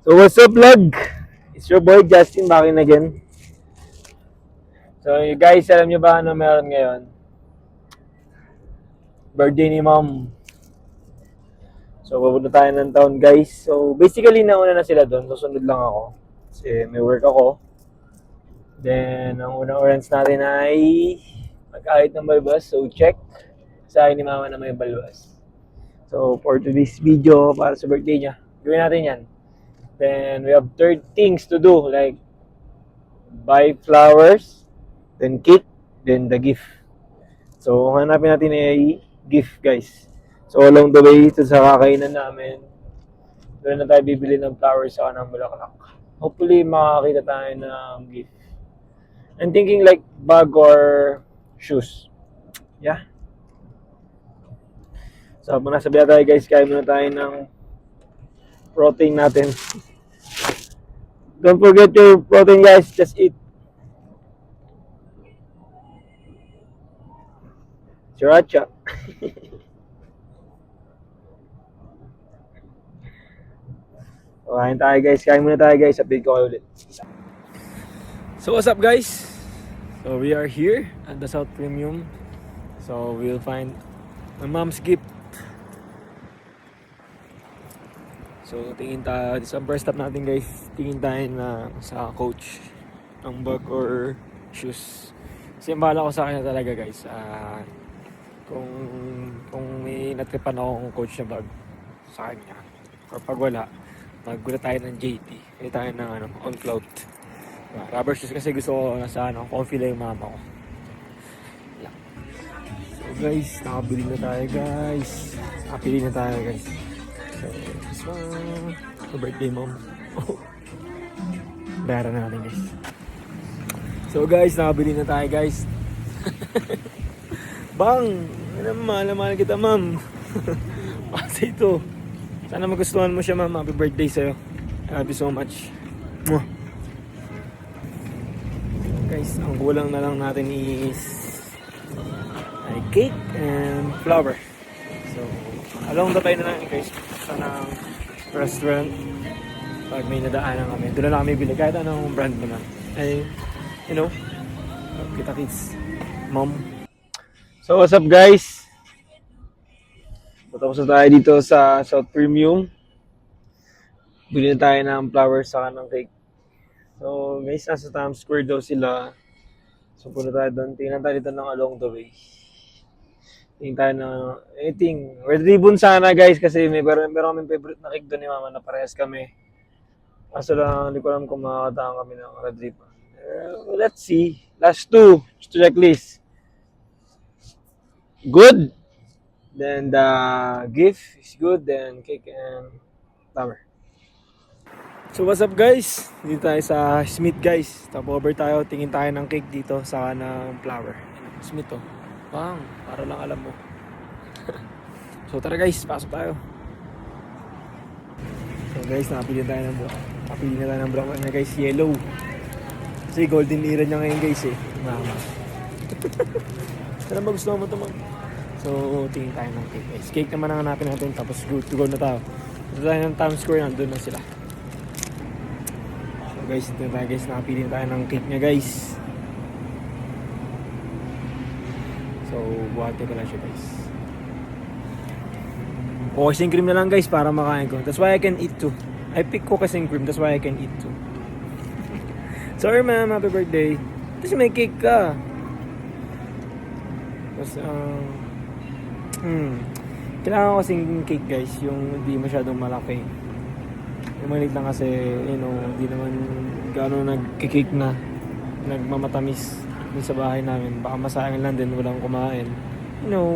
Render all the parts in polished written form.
So what's up vlog? It's your boy Justin back in again. So you guys, alam nyo ba ano meron ngayon? Birthday ni mom. So pupunta tayo ng town guys. So basically nauna na sila doon. Susunod lang ako. Kasi may work ako. Then ang unang oras natin ay mag-ahit ng balbas. So check. Sa akin ni mama na may balbas. So for today's video para sa birthday niya, gawin natin yan. Then we have third things to do like buy flowers, then cake, then the gift. So, hanapin natin ay gift, guys. So, along the way, ito sa kakainan namin, doon na tayo bibili ng flowers sa ng bulaklak. Hopefully, makakita tayo ng gift. I'm thinking like bag or shoes. Yeah. So, habang nasa biya tayo, guys, kain muna tayo ng protein natin. Don't forget your protein, guys. Just eat. Sriracha. Kain tayo, guys. Kain muna tayo, guys. Update ko kayo ulit. So what's up guys? So we are here at the South Premium. So we'll find my mom's gift. So tingin tayo, sa first stop natin guys, tingin tayo na sa coach ng bag or shoes. Kasi bahala ko sa kanya talaga guys. Kung may natripan akong coach na bag sa kanya. Or pag wala, maggula tayo ng JT. Kaya tayo ng on cloud. Rubber shoes kasi gusto ko nasa comfy lang yung mama ko. Yeah. So guys, nakabili na tayo guys. Nakapili na tayo guys. So this one, for birthday mom. Bayaran na natin guys. So guys, nakabili na tayo guys. Bang! Mahal kita ma'am. Kasi ito. Sana magustuhan mo siya ma'am. Happy birthday sa'yo. I love you so much. Mwah! Guys, ang kulang na lang natin is cake and flower. So, along the way na lang guys sa ng restaurant. Pag may nadaanan kami, doon na lang kami bili kahit anong brand mo na. Ay, you know, kita kids, mom. So, what's up guys? Tapos na tayo dito sa South Premium. Bili na tayo ng flowers sa ng cake. So, guys, nasa Times Square daw sila. So, punta tayo doon. Tingnan tayo dito ng along the way. Tingnan tayo ng anything. Red ribbon sana, guys, kasi meron kami favorite na cake doon ni mama na parehas kami. Kaso lang, hindi ko alam kung makakataan kami ng red ribbon. Let's see. Last two. Checklist. Good. Then the gift is good. Then cake and flower. So what's up guys? Dito tayo sa Smith guys. Top over tayo, tingin tayo ng cake dito sa ng flower. Smith oh. Bang, para lang alam mo. So tara guys, pasok tayo. So guys, napili tayo ng block. Napili na tayo ng block na guys, yellow. Kasi golden era niya ngayon guys eh. Mama. Sana magustuhan mo ito man. So tingin tayo ng cake guys. Cake naman ang hanapin natin tapos good to go na tayo. Dito tayo ng Times Square, nandun na sila. Guys, ito na tayo guys, nakapili tayo ng cake niya guys. So, buhati ko lang siya guys. Cookies and cream na lang guys para makain ko. That's why I can eat too. I pick cookies and cream, that's why I can eat too. Sorry ma'am, happy birthday. Kasi may cake ka. Tapos, kailangan ko kasing cake guys, yung hindi masyadong malaki. Yung maliit lang kasi, you know, hindi naman gano'n nagkikik na nagmamatamis dun sa bahay namin. Baka masayang lang din, walang kumain. You know.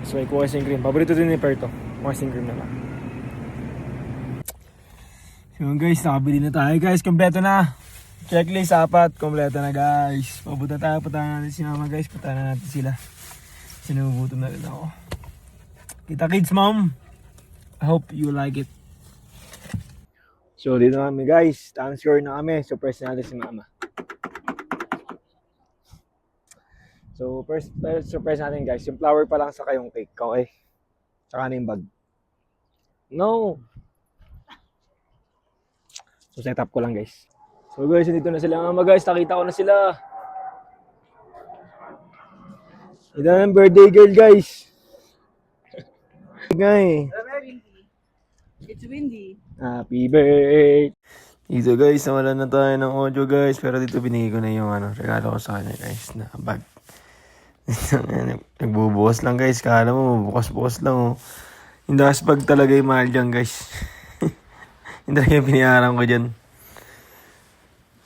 So, may cookies and cream. Paborito din ni Perto. Cookies and cream na lang. So guys, nakabili na tayo guys. Kompleto na. Checklist, 4. Kompleto na guys. Papunta tayo. Punta natin si mama guys. Punta na natin sila. Sinubuto na rin ako. Kita kids mom. I hope you like it. So, dito na kami guys. Times Square na kami. Surprise natin si mama. So, first surprise natin guys. Yung flower pa lang sa kayong cake. Okay? Tsaka na yung bag. No. So set up ko lang guys. So guys, dito na sila mama guys. Nakita ko na sila. Ito na ang birthday girl guys. Guys. It's windy. Happy birthday. Dito guys, nawalan na tayo ng audio guys. Pero dito binigay ko na yung regalo ko sa kanya guys na bag. Nagbubukas lang guys. Kala mo, bukas-bukas lang oh. Yung das bag talaga yung mahal dyan guys. Yung talaga yung pinayaran ko dyan.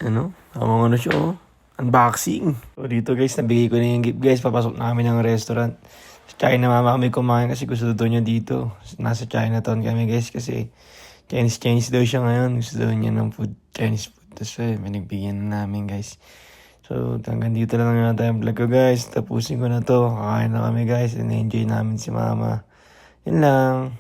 Ano? Tamang ano siya oh. Unboxing. So dito guys, nabigay ko na yung gift guys. Papasok namin ng restaurant. Sa China mama kami kumain kasi gusto daw niya dito. Nasa Chinatown kami guys kasi Chinese daw siya ngayon. Gusto daw niya ng food, Chinese food. Tapos pinagbigyan na namin guys. So hanggang dito lang yata yung vlog ko guys. Tapusin ko na to. Kakain na kami guys and enjoy namin si mama. Yun lang.